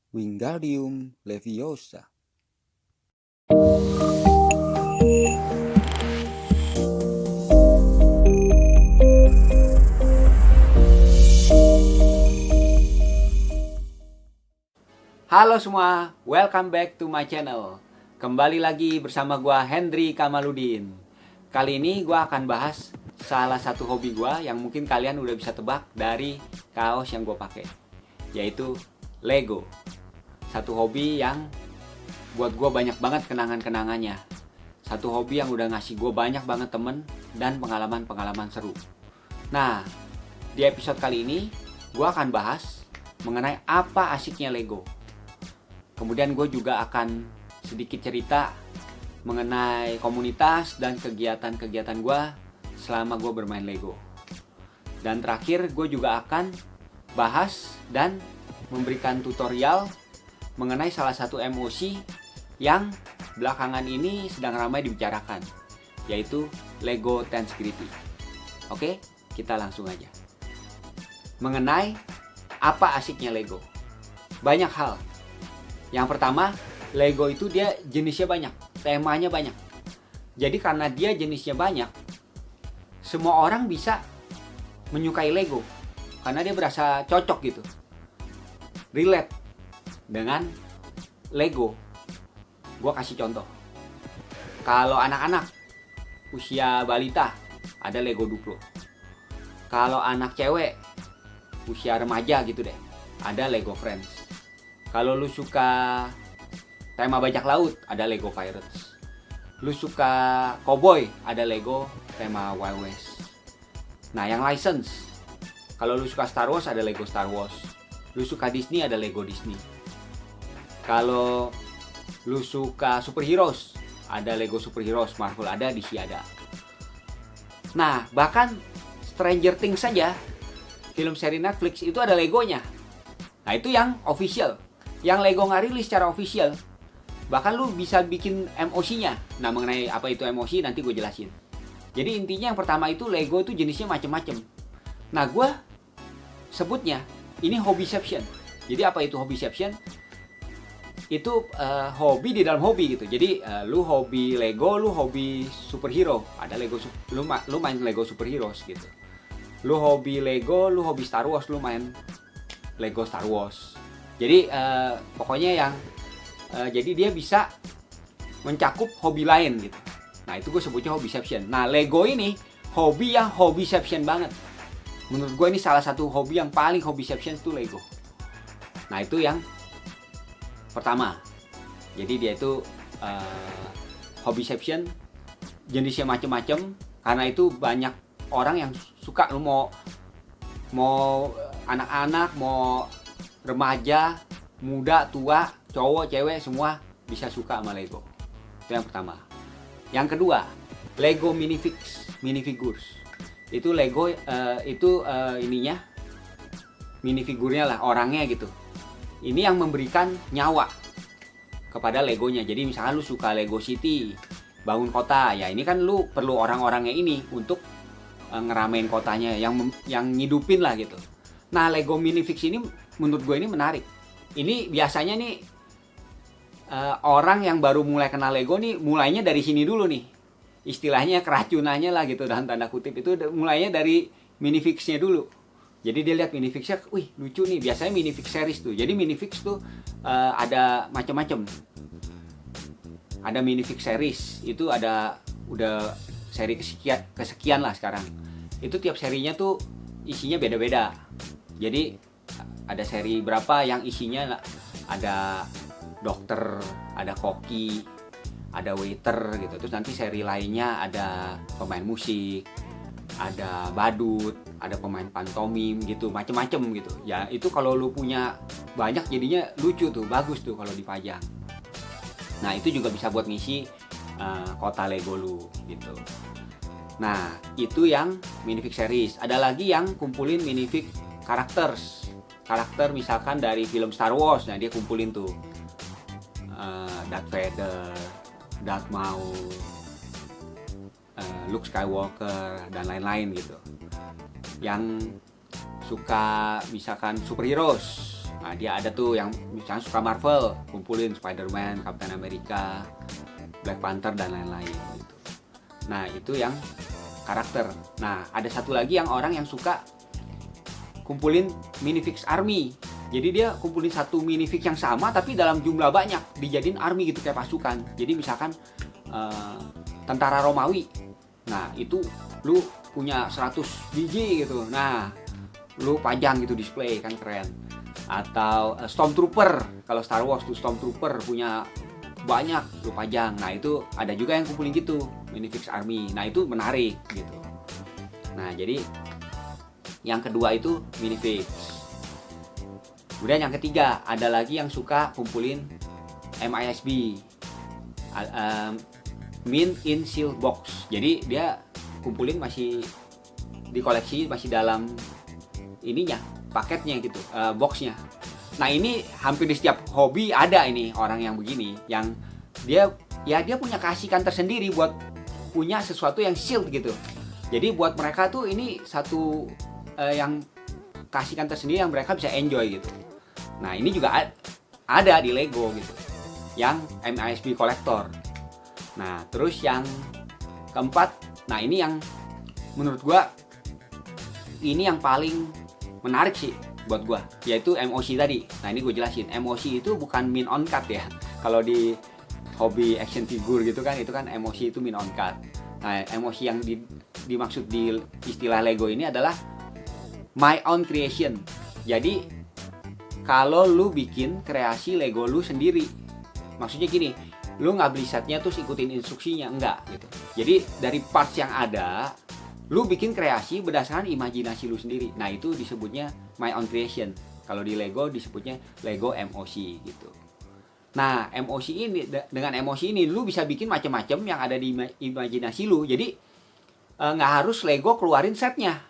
Wingardium Leviosa. Halo semua, welcome back to my channel. Kembali lagi bersama gua Hendry Kamaludin. Kali ini gua akan bahas salah satu hobi gua yang mungkin kalian udah bisa tebak dari kaos yang gua pakai, yaitu Lego. Satu hobi yang buat gua banyak banget kenangan-kenangannya. Satu hobi yang udah ngasih gua banyak banget temen dan pengalaman-pengalaman seru. Nah, di episode kali ini gua akan bahas mengenai apa asiknya Lego. Kemudian gue juga akan sedikit cerita mengenai komunitas dan kegiatan-kegiatan gue selama gue bermain Lego. Dan terakhir gue juga akan bahas dan memberikan tutorial mengenai salah satu emosi yang belakangan ini sedang ramai dibicarakan, yaitu Lego Tensegrity. Oke, kita langsung aja. Mengenai apa asiknya Lego. Banyak hal. Yang pertama, Lego itu dia jenisnya banyak, temanya banyak. Jadi karena dia jenisnya banyak, semua orang bisa menyukai Lego. Karena dia berasa cocok gitu, relate dengan Lego. Gua kasih contoh. Kalau anak-anak usia balita, ada Lego Duplo. Kalau anak cewek usia remaja gitu deh, ada Lego Friends. Kalau lu suka tema bajak laut, ada Lego Pirates. Lu suka cowboy, ada Lego tema Wild West. Nah, yang license, kalau lu suka Star Wars, ada Lego Star Wars. Lu suka Disney, ada Lego Disney. Kalau lu suka superheroes, ada Lego Superheroes. Marvel ada, DC ada. Nah, bahkan Stranger Things saja, film seri Netflix itu ada Legonya. Nah, itu yang official. Yang Lego nggak rilis secara official, bahkan lu bisa bikin MOC-nya. Nah, mengenai apa itu MOC nanti gue jelasin. Jadi intinya yang pertama itu Lego itu jenisnya macem-macem. Nah, gue sebutnya ini hobbyception. Jadi apa itu hobbyception? Itu hobi di dalam hobi gitu. Jadi lu hobi Lego, lu hobi superhero. Ada Lego, lu main Lego superheroes gitu. Lu hobi Lego, lu hobi Star Wars, lu main Lego Star Wars. Jadi pokoknya yang jadi dia bisa mencakup hobi lain gitu. Nah, itu gue sebutnya hobbyception. Nah, Lego ini hobi yang hobbyception banget. Menurut gue ini salah satu hobi yang paling hobbyception itu Lego. Nah, itu yang pertama. Jadi dia itu hobbyception, jenisnya macem-macem. Karena itu banyak orang yang suka. Lu mau anak-anak, mau remaja, muda, tua, cowok, cewek, semua bisa suka sama Lego. Itu yang pertama. Yang kedua, Lego minifigures. Itu Lego ininya, minifigurnya lah, orangnya gitu. Ini yang memberikan nyawa kepada Legonya. Jadi misalkan lu suka Lego City, bangun kota, ya ini kan lu perlu orang-orangnya ini untuk ngeramein kotanya, yang ngidupin lah gitu. Nah, Lego minifix ini menurut gue ini menarik. Ini biasanya nih orang yang baru mulai kenal Lego nih mulainya dari sini dulu nih. Istilahnya keracunannya lah gitu dalam tanda kutip, itu mulainya dari minifixnya dulu. Jadi dia lihat minifixnya, wih lucu nih. Biasanya minifix series tuh. Jadi minifix tuh ada macam-macam. Ada minifix series, itu ada udah seri kesekian lah sekarang. Itu tiap serinya tuh isinya beda-beda. Jadi ada seri berapa yang isinya ada dokter, ada koki, ada waiter gitu. Terus nanti seri lainnya ada pemain musik, ada badut, ada pemain pantomim gitu, macem-macem gitu. Ya itu kalau lu punya banyak jadinya lucu tuh, bagus tuh kalau dipajang. Nah, itu juga bisa buat ngisi kota Lego lu gitu. Nah, itu yang minifix series. Ada lagi yang kumpulin minifix karakter misalkan dari film Star Wars. Nah, dia kumpulin tuh Darth Vader, Darth Maul, Luke Skywalker, dan lain-lain gitu. Yang suka misalkan superheroes, Nah, dia ada tuh yang misalnya suka Marvel, kumpulin Spider-Man, Captain America, Black Panther dan lain-lain gitu. Nah, itu yang karakter. Nah, ada satu lagi yang orang yang suka kumpulin minifix army. Jadi dia kumpulin satu minifix yang sama tapi dalam jumlah banyak, dijadiin army gitu kayak pasukan. Jadi misalkan tentara Romawi. Nah, itu lu punya 100 biji gitu. Nah, lu pajang gitu display, kan keren. Atau Stormtrooper, kalau Star Wars tuh Stormtrooper punya banyak lu pajang. Nah, itu ada juga yang kumpulin gitu, minifix army. Nah, itu menarik gitu. Nah, jadi yang kedua itu minifix. Kemudian yang ketiga, ada lagi yang suka kumpulin MISB, Mint in Seal Box. Jadi dia kumpulin masih di koleksi, masih dalam ininya, paketnya gitu, boxnya. Nah, ini hampir di setiap hobi ada ini orang yang begini, yang dia punya keasikan tersendiri buat punya sesuatu yang sealed gitu. Jadi buat mereka tuh ini satu yang keasikan tersendiri yang mereka bisa enjoy gitu. Nah, ini juga ada di Lego gitu, yang MISB Collector. Nah, terus yang keempat, nah ini yang menurut gua ini yang paling menarik sih buat gua, yaitu MOC tadi. Nah, ini gue jelasin. MOC itu bukan min on cut ya. Kalau di hobi action figure gitu kan, itu kan MOC itu min on cut. Nah, MOC yang dimaksud di istilah Lego ini adalah my own creation. Jadi kalau lu bikin kreasi Lego lu sendiri, maksudnya gini, lu nggak beli setnya terus ikutin instruksinya, enggak gitu. Jadi dari parts yang ada, lu bikin kreasi berdasarkan imajinasi lu sendiri. Nah, itu disebutnya my own creation. Kalau di Lego disebutnya Lego MOC gitu. Nah, MOC ini, dengan MOC ini lu bisa bikin macam-macam yang ada di imajinasi lu. Jadi nggak harus Lego keluarin setnya.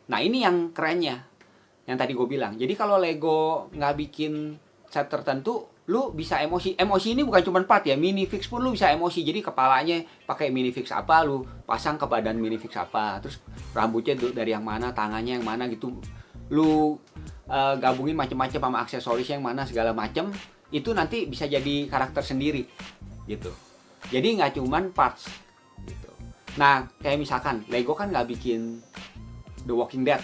Nah, ini yang kerennya, yang tadi gue bilang. Jadi kalau Lego nggak bikin set tertentu, lu bisa emosi. Emosi ini bukan cuma part ya, minifix pun lu bisa emosi. Jadi kepalanya pakai minifix apa, lu pasang ke badan minifix apa. Terus rambutnya dari yang mana, tangannya yang mana gitu. Lu gabungin macam-macam sama aksesoris yang mana segala macam. Itu nanti bisa jadi karakter sendiri gitu. Jadi nggak cuma parts gitu. Nah, kayak misalkan Lego kan nggak bikin The Walking Dead.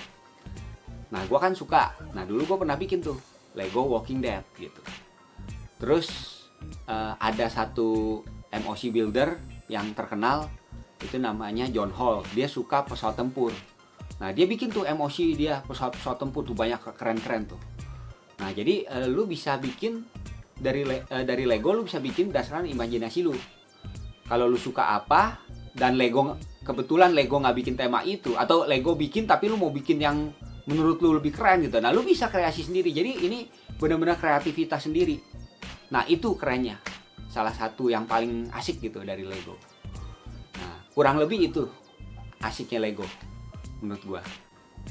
Nah, gue kan suka. Nah, dulu gue pernah bikin tuh Lego Walking Dead gitu. Terus ada satu MOC builder yang terkenal, itu namanya John Hall. Dia suka pesawat tempur. Nah, dia bikin tuh MOC dia pesawat tempur tuh banyak keren-keren tuh. Nah, jadi lu bisa bikin dari Lego, lu bisa bikin berdasarkan imajinasi lu. Kalau lu suka apa dan Lego kebetulan Lego nggak bikin tema itu, atau Lego bikin tapi lu mau bikin yang menurut lu lebih keren gitu, nah lu bisa kreasi sendiri. Jadi ini benar-benar kreativitas sendiri. Nah, itu kerennya, salah satu yang paling asik gitu dari Lego. Nah, kurang lebih itu asiknya Lego menurut gua.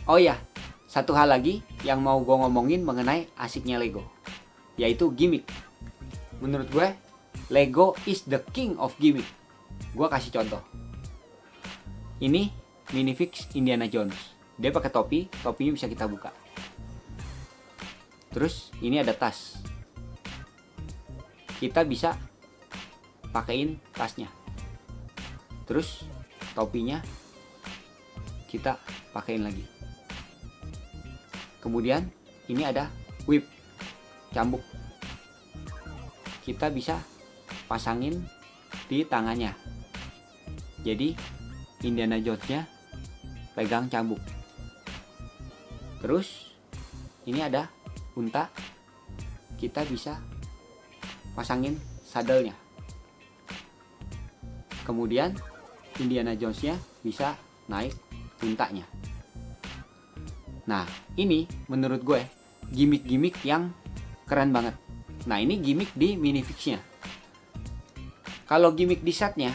Oh ya, satu hal lagi yang mau gua ngomongin mengenai asiknya Lego, yaitu gimmick. Menurut gue Lego is the king of gimmick. Gua kasih contoh. Ini minifix Indiana Jones. Dia pakai topi, topinya bisa kita buka. Terus ini ada tas. Kita bisa pakein tasnya. Terus topinya kita pakein lagi. Kemudian ini ada whip, cambuk. Kita bisa pasangin di tangannya. Jadi Indiana Jones-nya pegang cambuk. Terus ini ada unta, kita bisa pasangin sadelnya. Kemudian Indiana Jones-nya bisa naik untanya. Nah, ini menurut gue gimmick-gimmick yang keren banget. Nah, ini gimmick di minifix-nya. Kalau gimmick di setnya,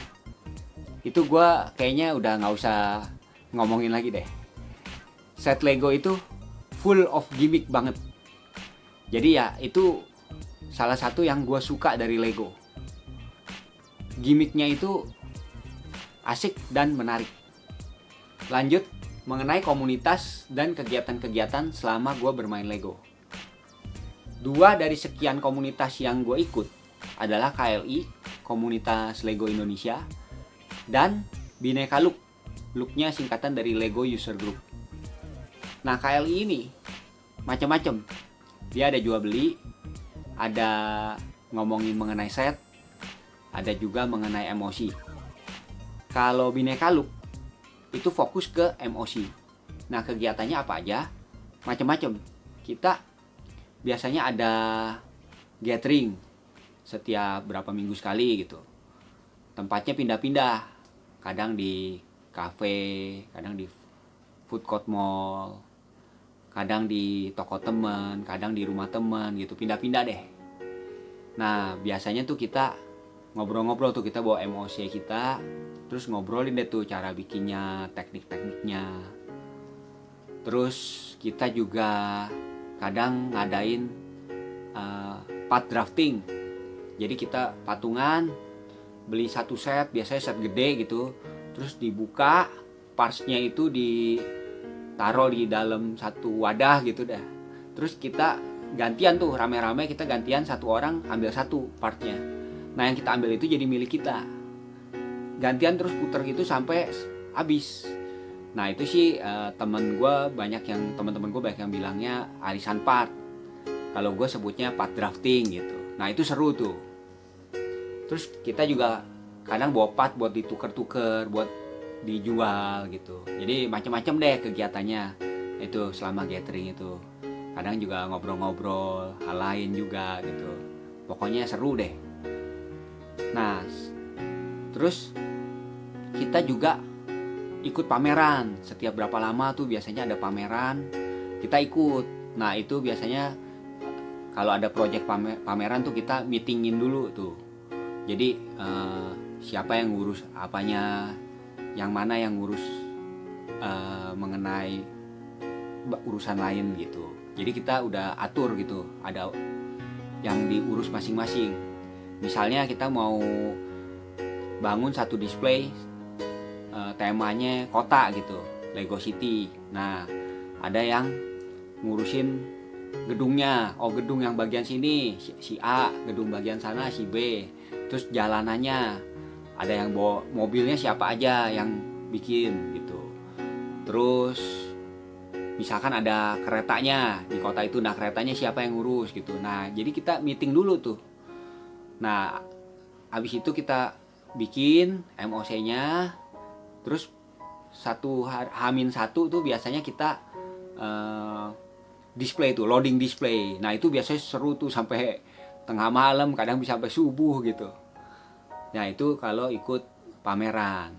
itu gue kayaknya udah nggak usah ngomongin lagi deh. Set Lego itu full of gimmick banget. Jadi ya itu salah satu yang gue suka dari Lego. Gimmicknya itu asik dan menarik. Lanjut mengenai komunitas dan kegiatan-kegiatan selama gue bermain Lego. 2 dari sekian komunitas yang gue ikut adalah KLI, Komunitas Lego Indonesia, dan Bineka Look. Looknya singkatan dari Lego User Group. Nah, KLI ini macam-macam. Dia ada jual beli, ada ngomongin mengenai set, ada juga mengenai emosi. Kalau Bineka Look itu fokus ke emosi. Nah, kegiatannya apa aja? Macam-macam. Kita biasanya ada gathering setiap berapa minggu sekali gitu. Tempatnya pindah-pindah. Kadang di cafe, kadang di food court mall, kadang di toko teman, kadang di rumah teman gitu. Pindah-pindah deh. Nah, biasanya tuh kita ngobrol-ngobrol tuh, kita bawa emosi kita, terus ngobrolin deh tuh cara bikinnya, teknik-tekniknya. Terus kita juga kadang ngadain part drafting. Jadi kita patungan beli satu set, biasanya set gede gitu, terus dibuka, partsnya itu ditaruh di dalam satu wadah gitu dah. Terus kita gantian tuh, rame-rame kita gantian, satu orang ambil satu partnya. Nah, yang kita ambil itu jadi milik kita. Gantian terus puter gitu sampai habis. Nah, itu sih teman-teman gue banyak yang bilangnya arisan part. Kalau gue sebutnya part drafting gitu. Nah, itu seru tuh. Terus kita juga kadang bawa part buat ditukar-tukar, buat dijual gitu. Jadi macam-macam deh kegiatannya itu selama gathering itu. Kadang juga ngobrol-ngobrol hal lain juga gitu. Pokoknya seru deh. Nah, terus kita juga ikut pameran. Setiap berapa lama tuh biasanya ada pameran, kita ikut. Nah, itu biasanya kalau ada project pameran tuh kita meetingin dulu tuh. Jadi siapa yang ngurus apanya, yang mana yang ngurus mengenai urusan lain gitu. Jadi kita udah atur gitu, ada yang diurus masing-masing. Misalnya kita mau bangun satu display, temanya kota gitu, Lego City. Nah, ada yang ngurusin gedungnya. Oh, gedung yang bagian sini si A, gedung bagian sana si B. Terus jalanannya ada yang bawa mobilnya, siapa aja yang bikin gitu. Terus misalkan ada keretanya di kota itu, nah keretanya siapa yang ngurus gitu. Nah, jadi kita meeting dulu tuh. Nah, habis itu kita bikin MOC-nya. Terus H-1 tuh biasanya kita display tuh, loading display. Nah, itu biasanya seru tuh sampai tengah malam, kadang bisa sampai subuh gitu. Nah, itu kalau ikut pameran.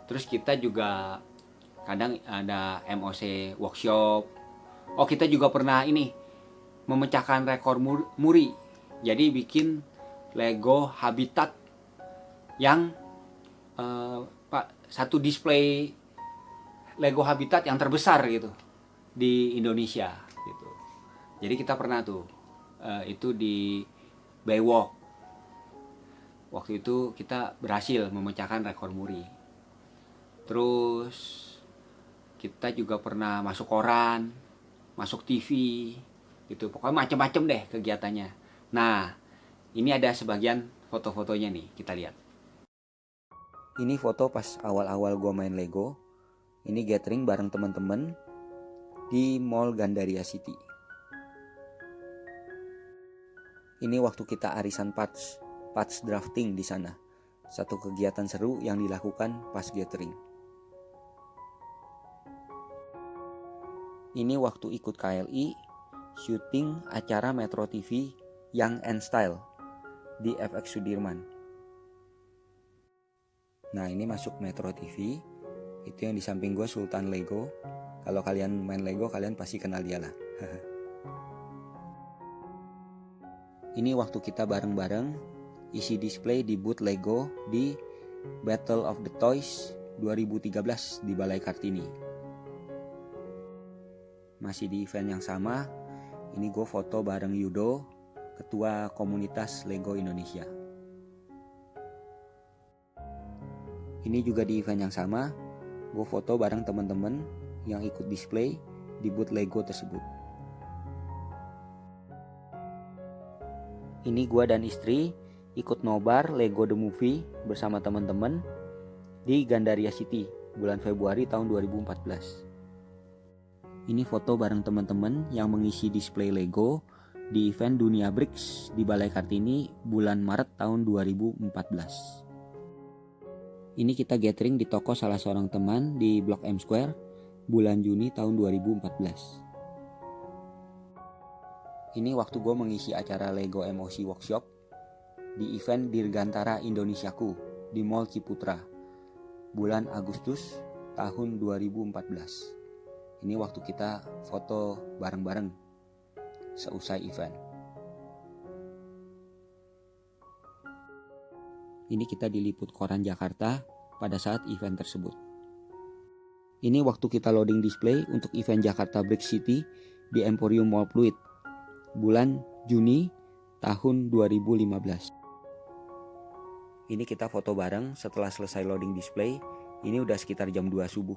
Terus kita juga kadang ada MOC workshop. Oh, kita juga pernah ini memecahkan rekor muri. Jadi bikin Lego Habitat yang satu display Lego Habitat yang terbesar gitu di Indonesia gitu. Jadi kita pernah tuh itu di Baywalk. Waktu itu kita berhasil memecahkan rekor muri. Terus kita juga pernah masuk koran, masuk TV gitu. Pokoknya macam-macam deh kegiatannya. Nah, ini ada sebagian foto-fotonya nih, kita lihat. Ini foto pas awal-awal gue main Lego. Ini gathering bareng teman-teman di Mall Gandaria City. Ini waktu kita arisan parts drafting di sana. Satu kegiatan seru yang dilakukan pas gathering. Ini waktu ikut KLI syuting acara Metro TV Young and Style di FX Sudirman. Nah, ini masuk Metro TV. Itu yang di samping gue Sultan Lego. Kalau kalian main Lego, kalian pasti kenal dia lah. Ini waktu kita bareng-bareng isi display di booth Lego di Battle of the Toys 2013 di Balai Kartini. Masih di event yang sama, ini gue foto bareng Yudo, ketua komunitas Lego Indonesia. Ini juga di event yang sama, gue foto bareng teman-teman yang ikut display di booth Lego tersebut. Ini gua dan istri ikut nobar Lego The Movie bersama teman-teman di Gandaria City bulan Februari tahun 2014. Ini foto bareng teman-teman yang mengisi display Lego di event Dunia BRICS di Balai Kartini bulan Maret tahun 2014. Ini kita gathering di toko salah seorang teman di Blok M Square bulan Juni tahun 2014. Ini waktu gue mengisi acara Lego Emosi Workshop di event Dirgantara Indonesiaku di Mall Ciputra bulan Agustus tahun 2014. Ini waktu kita foto bareng-bareng seusai event. Ini kita diliput koran Jakarta pada saat event tersebut. Ini waktu kita loading display untuk event Jakarta BRICS City di Emporium Mall Pluit bulan Juni tahun 2015. Ini kita foto bareng setelah selesai loading display. Ini udah sekitar jam 2 subuh.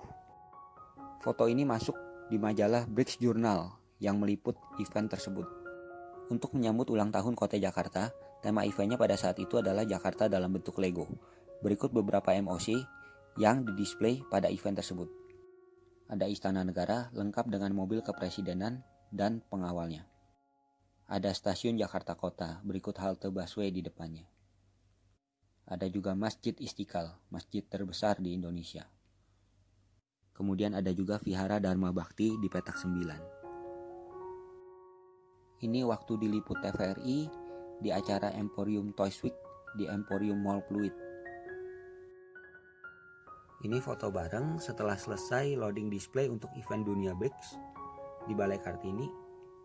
Foto ini masuk di majalah BRICS Journal yang meliput event tersebut. Untuk menyambut ulang tahun Kota Jakarta, tema eventnya pada saat itu adalah Jakarta dalam bentuk Lego. Berikut beberapa MOC yang didisplay pada event tersebut. Ada Istana Negara lengkap dengan mobil kepresidenan dan pengawalnya. Ada Stasiun Jakarta Kota, berikut halte busway di depannya. Ada juga Masjid Istiqlal, masjid terbesar di Indonesia. Kemudian ada juga Vihara Dharma Bakti di petak 9. Ini waktu diliput TVRI di acara Emporium Toys Week di Emporium Mall Pluit. Ini foto bareng setelah selesai loading display untuk event Dunia BRICS di Balai Kartini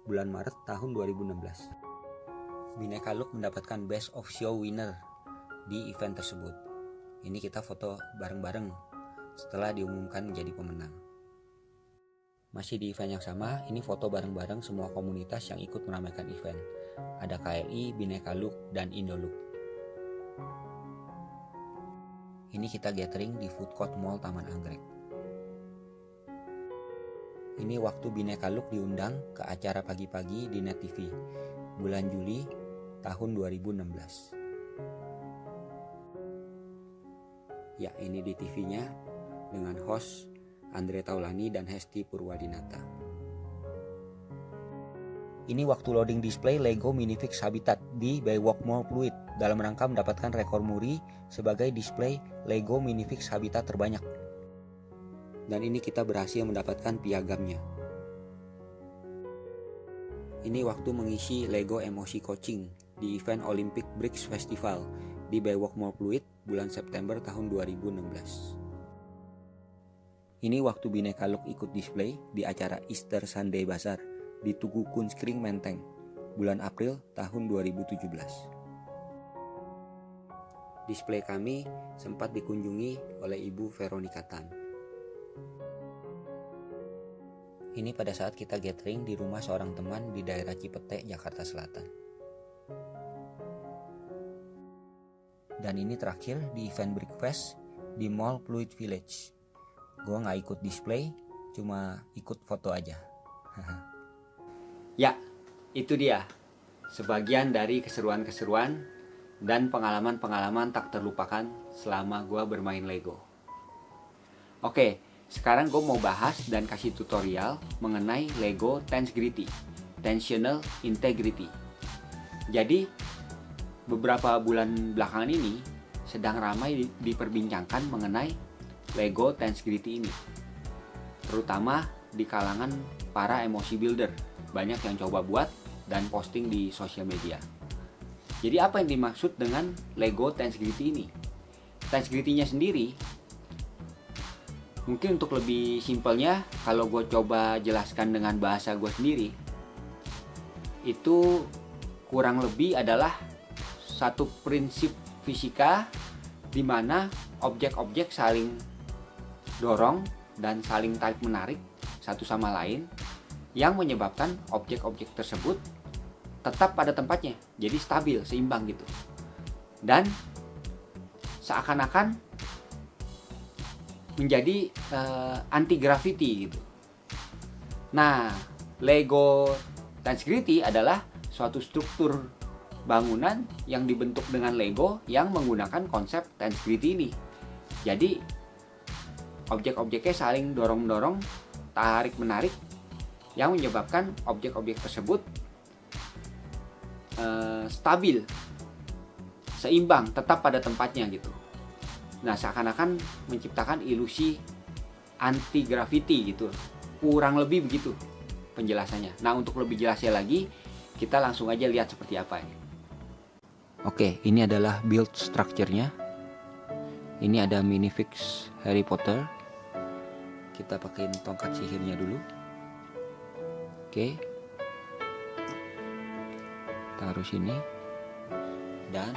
bulan Maret tahun 2016. Bineka Look mendapatkan Best of Show winner di event tersebut. Ini kita foto bareng-bareng setelah diumumkan menjadi pemenang. Masih di event yang sama, ini foto bareng-bareng semua komunitas yang ikut meramaikan event. Ada KLI, Bineka Look, dan Indolook. Ini kita gathering di food court Mall Taman Anggrek. Ini waktu Bineka Look diundang ke acara pagi-pagi di Net TV bulan Juli tahun 2016. Ya, ini di TV-nya dengan host Andre Taulani dan Hesti Purwadinata. Ini waktu loading display Lego Minifix Habitat di Baywalk Mall Pluit dalam rangka mendapatkan rekor muri sebagai display Lego Minifix Habitat terbanyak. Dan ini kita berhasil mendapatkan piagamnya. Ini waktu mengisi Lego Emosi Coaching di event Olympic BRICS Festival di Baywalk Mall Pluit bulan September tahun 2016. Ini waktu Bineka Look ikut display di acara Easter Sunday Bazaar di Tugu Kunskring Menteng bulan April tahun 2017. Display kami sempat dikunjungi oleh Ibu Veronica Tan. Ini pada saat kita gathering di rumah seorang teman di daerah Cipete, Jakarta Selatan. Dan ini terakhir di event Brickfest di Mall Pluit Village. Gue gak ikut display, cuma ikut foto aja. Ya, itu dia sebagian dari keseruan-keseruan dan pengalaman-pengalaman tak terlupakan selama gue bermain Lego. Oke, sekarang gue mau bahas dan kasih tutorial mengenai Lego Tensegrity, Tensional Integrity. Jadi, beberapa bulan belakangan ini sedang ramai diperbincangkan mengenai Lego Tensegrity ini, terutama di kalangan para emosi builder. Banyak yang coba buat dan posting di sosial media. Jadi apa yang dimaksud dengan Lego Tensegrity ini? Tensegrity-nya sendiri, mungkin untuk lebih simpelnya, kalau gue coba jelaskan dengan bahasa gue sendiri, itu kurang lebih adalah satu prinsip fisika di mana objek-objek saling dorong dan saling tarik menarik satu sama lain yang menyebabkan objek-objek tersebut tetap pada tempatnya, jadi stabil, seimbang gitu, dan seakan-akan menjadi anti gravity gitu. Nah, Lego Tensegrity adalah suatu struktur bangunan yang dibentuk dengan Lego yang menggunakan konsep Tensegrity ini. Jadi objek-objeknya saling dorong-dorong, tarik-menarik, yang menyebabkan objek-objek tersebut stabil, seimbang, tetap pada tempatnya gitu. Nah, seakan-akan menciptakan ilusi anti gravity gitu. Kurang lebih begitu penjelasannya. Nah, untuk lebih jelasnya lagi, kita langsung aja lihat seperti apa ini. Oke, ini adalah build structure-nya. Ini ada minifix Harry Potter. Kita pakein tongkat sihirnya dulu. Oke. Taruh sini. Dan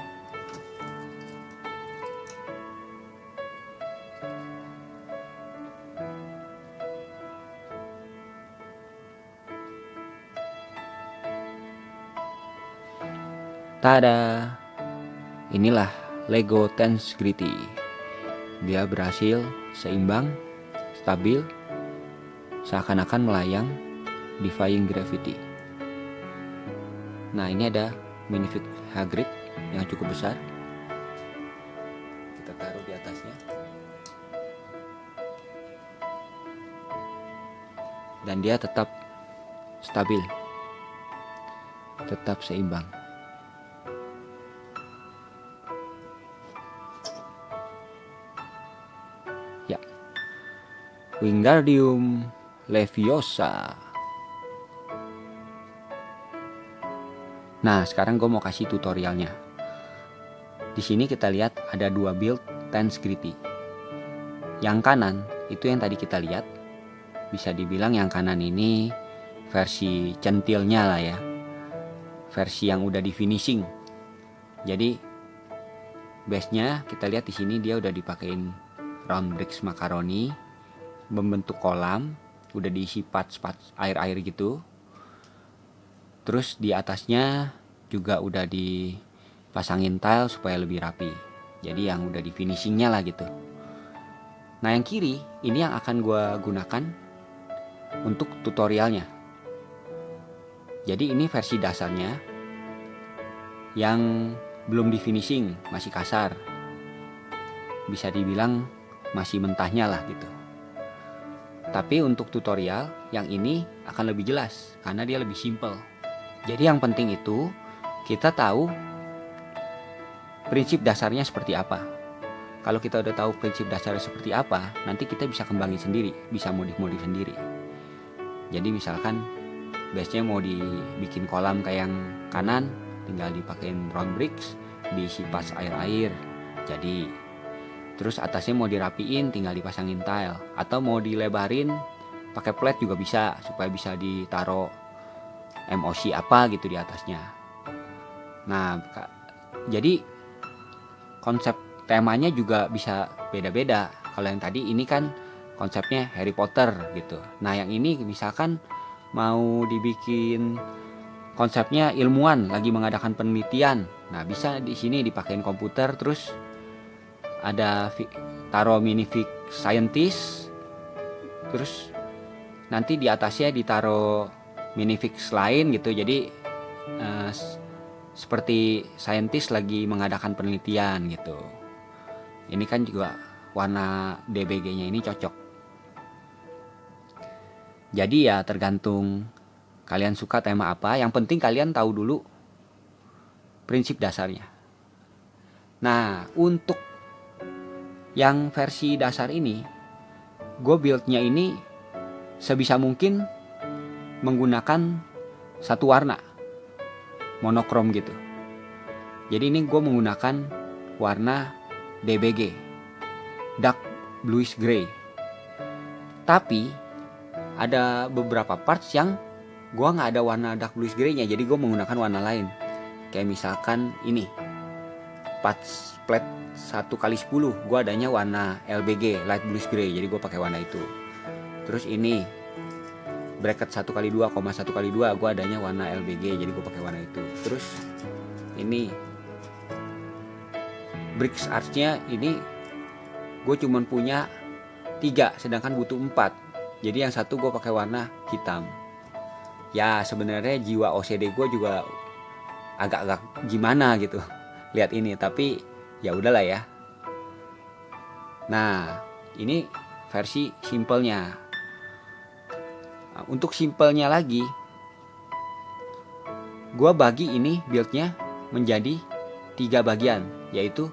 tada! Inilah Lego Tensegrity. Dia berhasil seimbang, stabil, seakan-akan melayang, defying gravity. Nah, ini ada minifig Hagrid yang cukup besar. Kita taruh di atasnya. Dan dia tetap stabil, tetap seimbang. Ya, Wingardium Leviosa. Nah, sekarang gue mau kasih tutorialnya. Di sini kita lihat ada dua build Tensegrity. Yang kanan itu yang tadi kita lihat. Bisa dibilang yang kanan ini versi centilnya lah ya. Versi yang udah di finishing. Jadi base-nya kita lihat di sini dia udah dipakein round bricks macaroni, membentuk kolam, udah diisi parts-parts air-air gitu. Terus di atasnya juga udah dipasangin tile supaya lebih rapi. Jadi yang udah di finishingnya lah gitu. Nah, yang kiri ini yang akan gue gunakan untuk tutorialnya. Jadi ini versi dasarnya yang belum di finishing, masih kasar. Bisa dibilang masih mentahnya lah gitu. Tapi untuk tutorial yang ini akan lebih jelas karena dia lebih simple. Jadi yang penting itu kita tahu prinsip dasarnya seperti apa. Kalau kita udah tahu prinsip dasarnya seperti apa, nanti kita bisa kembangin sendiri, bisa modif-modif sendiri. Jadi misalkan base-nya mau dibikin kolam kayak yang kanan, tinggal dipakein round bricks, diisi pas air-air. Jadi terus atasnya mau dirapiin, tinggal dipasangin tile. Atau mau dilebarin pakai plate juga bisa, supaya bisa ditaruh MOC apa gitu di atasnya. Nah, jadi konsep temanya juga bisa beda-beda. Kalau yang tadi ini kan konsepnya Harry Potter gitu. Nah, yang ini misalkan mau dibikin konsepnya ilmuwan lagi mengadakan penelitian. Nah, bisa di sini dipakein komputer, terus ada taruh minifig scientist, terus nanti di atasnya ditaruh minifix lain gitu. Jadi seperti scientist lagi mengadakan penelitian gitu. Ini kan juga warna DBG-nya ini cocok. Jadi ya tergantung kalian suka tema apa. Yang penting kalian tahu dulu prinsip dasarnya. Nah, untuk yang versi dasar ini, gue build-nya ini sebisa mungkin menggunakan satu warna, monokrom gitu. Jadi ini gue menggunakan warna DBG, dark bluish gray. Tapi ada beberapa parts yang gue nggak ada warna dark bluish gray-nya, jadi gue menggunakan warna lain. Kayak misalkan ini parts plate 1x10, gue adanya warna LBG, light bluish gray, jadi gue pakai warna itu. Terus ini bracket 1x2, 1x2, gue adanya warna LBG, jadi gue pakai warna itu. Terus ini bricks arch-nya ini gue cuman punya 3, sedangkan butuh 4. Jadi yang satu gue pakai warna hitam. Ya sebenarnya jiwa OCD gue juga agak-agak gimana gitu lihat ini, tapi ya udahlah ya. Nah, ini versi simpelnya. Nah, untuk simpelnya lagi, gua bagi ini buildnya menjadi 3 bagian, yaitu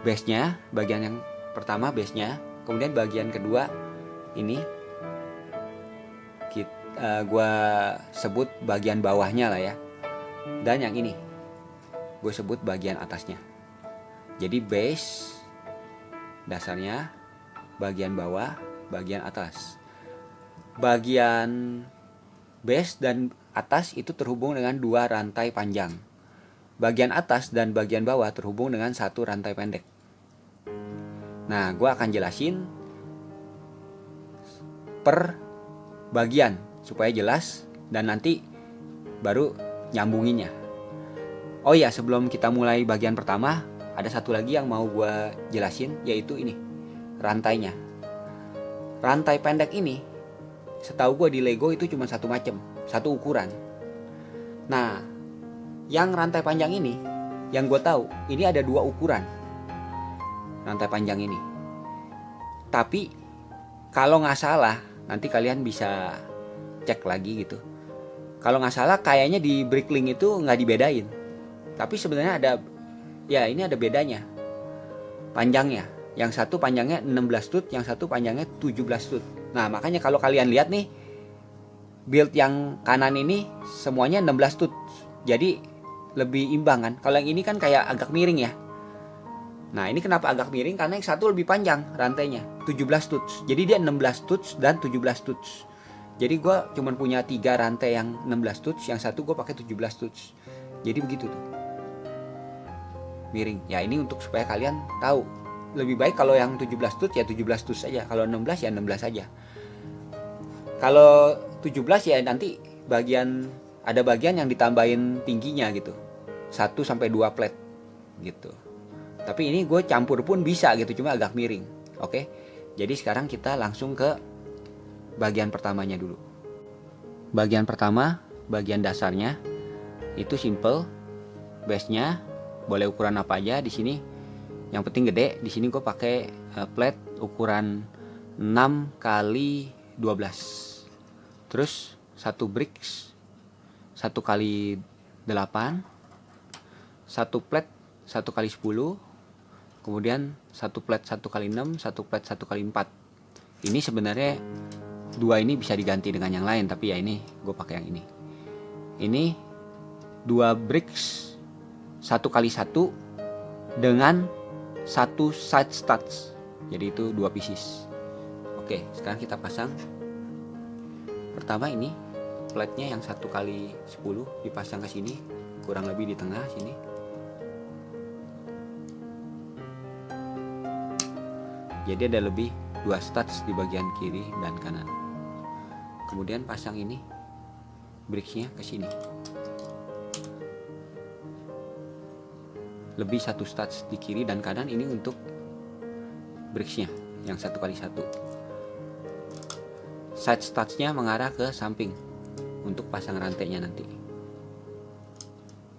base-nya, bagian yang pertama base-nya, kemudian bagian kedua ini gua sebut bagian bawahnya lah ya, dan yang ini gue sebut bagian atasnya. Jadi base dasarnya, bagian bawah, bagian atas. Bagian base dan atas itu terhubung dengan 2 rantai panjang. Bagian atas dan bagian bawah terhubung dengan 1 rantai pendek. Nah, gue akan jelasin per bagian supaya jelas, dan nanti baru nyambunginnya. Oh iya, sebelum kita mulai bagian pertama, ada satu lagi yang mau gue jelasin, yaitu ini, rantainya. Rantai pendek ini, setahu gue di Lego itu cuma satu macam, satu ukuran. Nah, yang rantai panjang ini, yang gue tahu, ini ada 2 ukuran rantai panjang ini. Tapi kalau nggak salah, nanti kalian bisa cek lagi gitu. Kalau nggak salah kayaknya di Bricklink itu nggak dibedain. Tapi sebenarnya ada, ya ini ada bedanya. Panjangnya, yang satu panjangnya 16 tut, yang satu panjangnya 17 tut. Nah, makanya kalau kalian lihat nih, build yang kanan ini semuanya 16 tut. Jadi lebih imbang kan. Kalau yang ini kan kayak agak miring ya. Nah, ini kenapa agak miring? Karena yang satu lebih panjang rantainya, 17 tut. Jadi dia 16 tut dan 17 tut. Jadi gue cuma punya 3 rantai yang 16 tut, yang satu gue pakai 17 tut. Jadi begitu tuh, miring. Ya ini untuk supaya kalian tahu. Lebih baik kalau yang 17 tut ya 17 tut saja. Kalau 16 ya 16 saja. Kalau 17 ya nanti ada bagian yang ditambahin tingginya gitu. 1 sampai 2 plate gitu. Tapi ini gue campur pun bisa gitu, cuma agak miring. Oke. Jadi sekarang kita langsung ke bagian pertamanya dulu. Bagian pertama, bagian dasarnya itu simple. Base-nya boleh ukuran apa aja di sini. Yang penting gede. Di sini gue pakai plate ukuran 6 kali 12. Terus 1 bricks 1 kali 8. 1 plate 1 kali 10. Kemudian 1 plate 1 kali 6, 1 plate 1 kali 4. Ini sebenarnya 2 ini bisa diganti dengan yang lain, tapi ya ini gue pakai yang ini. Ini 2 bricks 1 kali 1 dengan 1 side studs. Jadi itu 2 pieces. Oke, sekarang kita pasang. Pertama ini plate-nya yang 1 kali 10 dipasang ke sini, kurang lebih di tengah sini. Jadi ada lebih 2 studs di bagian kiri dan kanan. Kemudian pasang ini bricksnya ke sini. Lebih 1 studs di kiri dan kanan, ini untuk bricksnya yang 1 kali 1. Side studsnya mengarah ke samping untuk pasang rantainya nanti.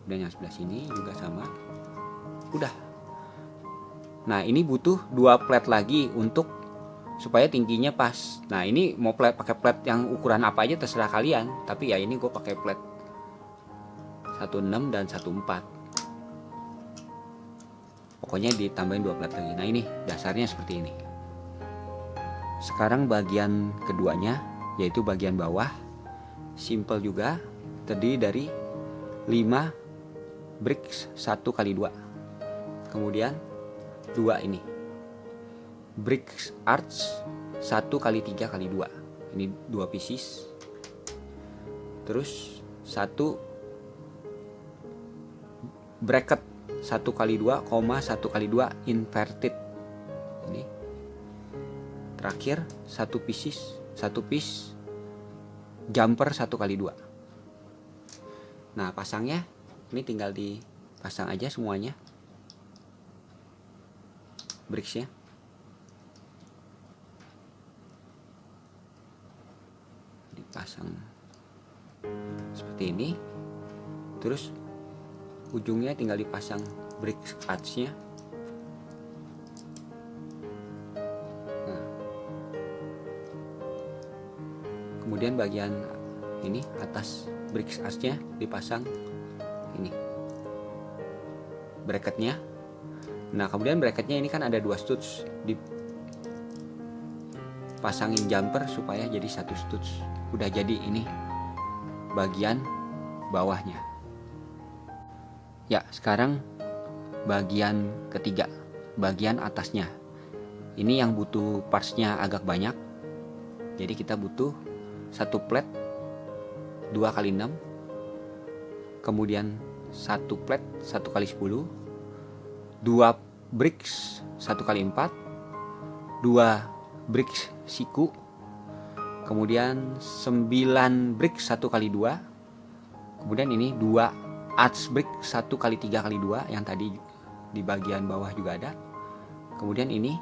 Dan yang sebelah sini juga sama. Udah. Nah, ini butuh 2 plate lagi untuk supaya tingginya pas. Nah, ini mau pakai plate yang ukuran apa aja terserah kalian, tapi ya ini gue pakai plate 16 dan 14. Pokoknya ditambahin 2 plate lagi. Nah, ini dasarnya seperti ini. Sekarang bagian keduanya, yaitu bagian bawah. Simple juga, terdiri dari 5 bricks 1 kali 2. Kemudian 2 ini bricks arch 1 kali 3 kali 2. Ini 2 pieces. Terus 1 bracket 1 kali 2, 1 kali 2 inverted. Ini terakhir 1 piece jumper 1 kali 2. Nah, pasangnya ini tinggal dipasang aja semuanya bricksnya. Dipasang seperti ini. Terus ujungnya tinggal dipasang brick arch-nya. Nah, kemudian bagian ini atas brick arch-nya dipasang ini bracketnya. Nah, kemudian bracketnya ini kan ada 2 studs, dipasangin jumper supaya jadi 1 studs. Udah jadi ini bagian bawahnya. Ya, sekarang bagian ketiga, bagian atasnya. Ini yang butuh partsnya agak banyak. Jadi kita butuh 1 plate 2x6, kemudian 1 plate 1x10, 2 bricks 1x4, 2 bricks siku, kemudian 9 bricks 1x2, kemudian ini 2 arch brick 1x3x2 yang tadi di bagian bawah juga ada, kemudian ini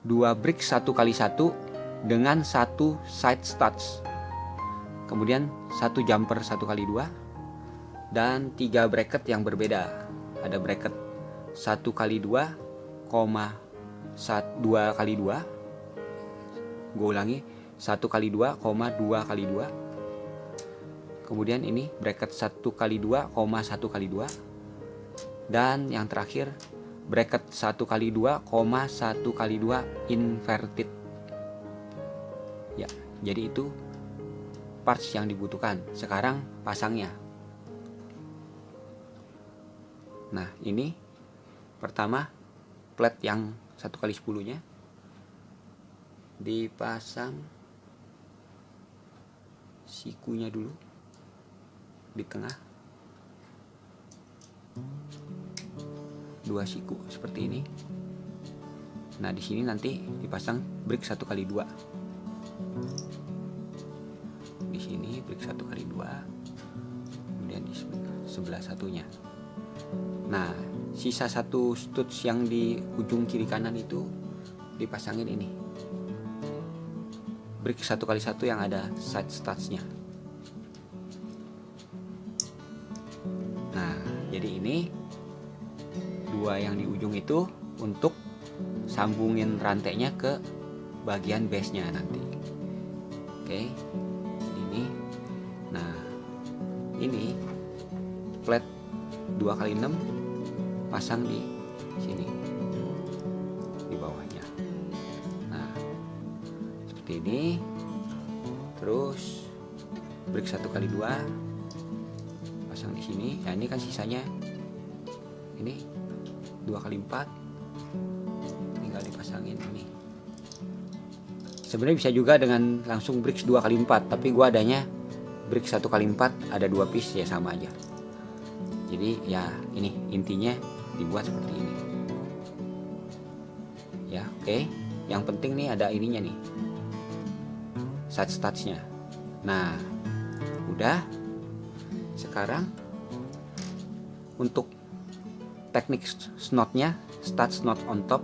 2 brick 1x1 dengan 1 side studs, kemudian 1 jumper 1x2, dan 3 bracket yang berbeda. Ada bracket 1x2, 2x2. Gue ulangi, 1x2, 2x2. Kemudian ini bracket 1x2, 1x2. Dan yang terakhir bracket 1x2, 1x2 inverted. Ya, jadi itu parts yang dibutuhkan. Sekarang pasangnya. Nah, ini pertama plate yang 1x10 nya dipasang sikunya dulu di tengah, 2 siku seperti ini. Nah, di sini nanti dipasang brick 1x2. Di sini brick 1x2, kemudian di sebelah satunya. Nah, sisa 1 studs yang di ujung kiri kanan itu dipasangin ini brick 1x1 yang ada side studs-nya. Nah, jadi ini 2 yang di ujung itu untuk sambungin rantainya ke bagian base-nya nanti. Oke, ini. Nah, ini plate 2x6 pasang di sini di bawahnya. Nah, seperti ini. Terus brick 1x2 pasang di sini. Ya, ini kan sisanya ini 2x4, tinggal dipasangin ini. Sebenarnya bisa juga dengan langsung brick 2x4, tapi gua adanya brick 1x4 ada 2 piece, ya sama aja. Jadi ya ini intinya dibuat seperti ini. Ya, oke. Yang penting nih ada ininya nih, side studs-nya. Nah, udah. Sekarang untuk teknik snotnya, studs knot on top.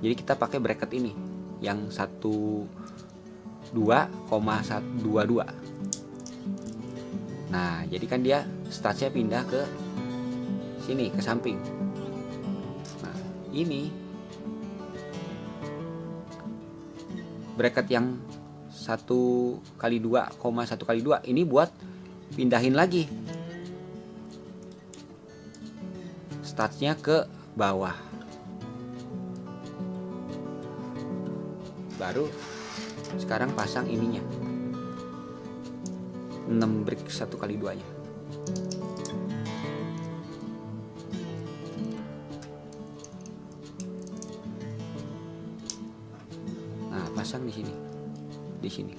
Jadi kita pakai bracket ini yang 12,122. Nah, jadi kan dia studsnya pindah ke sini, ke samping. Nah, ini bracket yang 1x2,1x2 ini buat pindahin lagi studsnya ke bawah. Baru sekarang pasang ininya, 6 brick 1x2 nya. Nah, pasang di sini. Di sini.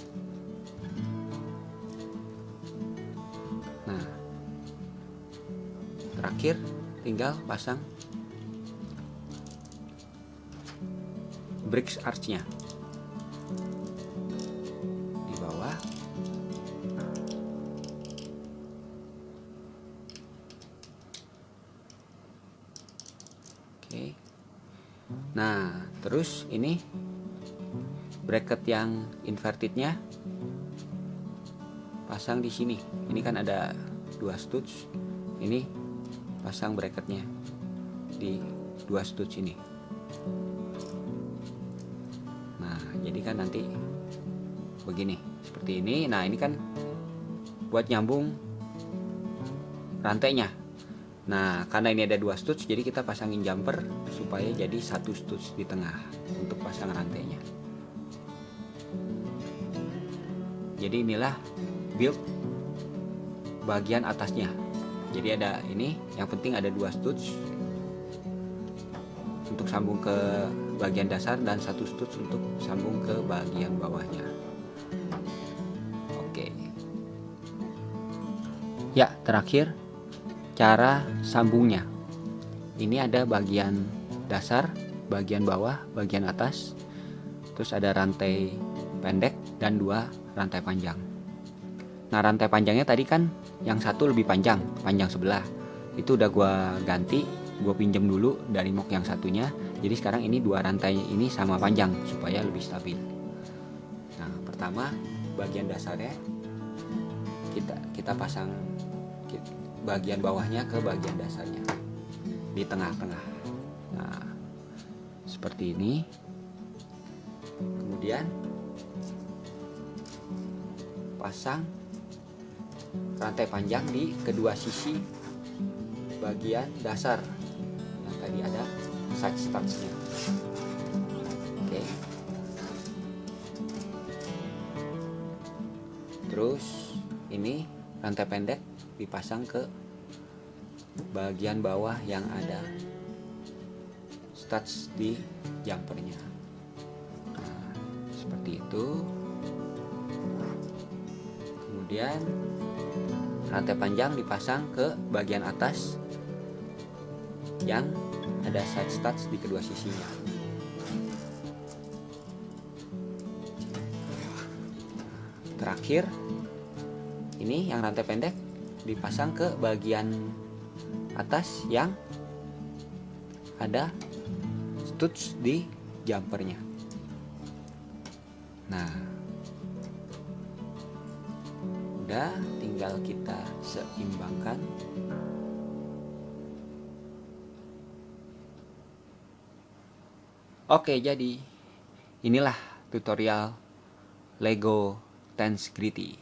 Nah, terakhir tinggal pasang bricks arch-nya di bawah. Oke. Nah, terus ini bracket yang invertednya pasang di sini. Ini kan ada 2 studs. Ini pasang bracketnya di 2 studs ini. Nah, jadi kan nanti begini, seperti ini. Nah, ini kan buat nyambung rantainya. Nah, karena ini ada 2 studs, jadi kita pasangin jumper supaya jadi 1 studs di tengah untuk pasang rantainya. Jadi inilah build bagian atasnya. Jadi ada ini, yang penting ada 2 studs untuk sambung ke bagian dasar dan 1 studs untuk sambung ke bagian bawahnya. Oke. Ya, terakhir cara sambungnya. Ini ada bagian dasar, bagian bawah, bagian atas. Terus ada rantai pendek dan 2 rantai panjang. Nah, rantai panjangnya tadi kan yang satu lebih panjang sebelah. Itu udah gua ganti, gua pinjam dulu dari mok yang satunya. Jadi sekarang ini 2 rantai ini sama panjang supaya lebih stabil. Nah, pertama bagian dasarnya kita pasang bagian bawahnya ke bagian dasarnya di tengah-tengah. Nah, seperti ini. Kemudian pasang rantai panjang di kedua sisi bagian dasar yang tadi ada side studs-nya. Oke. Terus ini rantai pendek dipasang ke bagian bawah yang ada studs di jumpernya. Nah, seperti itu. Kemudian rantai panjang dipasang ke bagian atas yang ada side studs di kedua sisinya. Terakhir ini yang rantai pendek dipasang ke bagian atas yang ada studs di jumpernya. Nah, udah, tinggal kita seimbangkan. Oke, jadi inilah tutorial Lego Tense Gritty.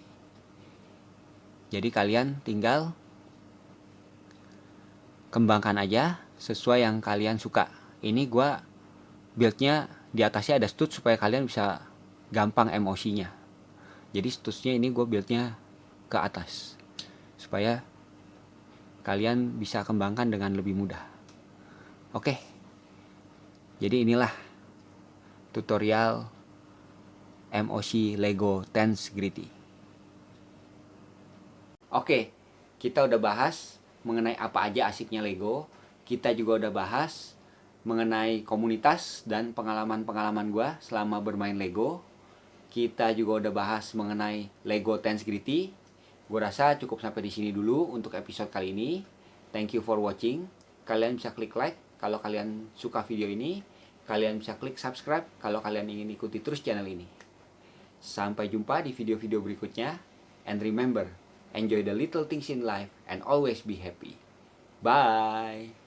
Jadi kalian tinggal kembangkan aja sesuai yang kalian suka. Ini gua buildnya di atasnya ada studs supaya kalian bisa gampang MOC-nya. Jadi studsnya ini gue buildnya ke atas supaya kalian bisa kembangkan dengan lebih mudah. Oke, jadi inilah tutorial MOC Lego Tense Gritty. Oke, kita udah bahas mengenai apa aja asiknya Lego. Kita juga udah bahas mengenai komunitas dan pengalaman-pengalaman gue selama bermain Lego. Kita juga udah bahas mengenai Lego Tense Gritty. Gue rasa cukup sampai di sini dulu untuk episode kali ini. Thank you for watching. Kalian bisa klik like kalau kalian suka video ini. Kalian bisa klik subscribe kalau kalian ingin ikuti terus channel ini. Sampai jumpa di video-video berikutnya. And remember, enjoy the little things in life and always be happy. Bye.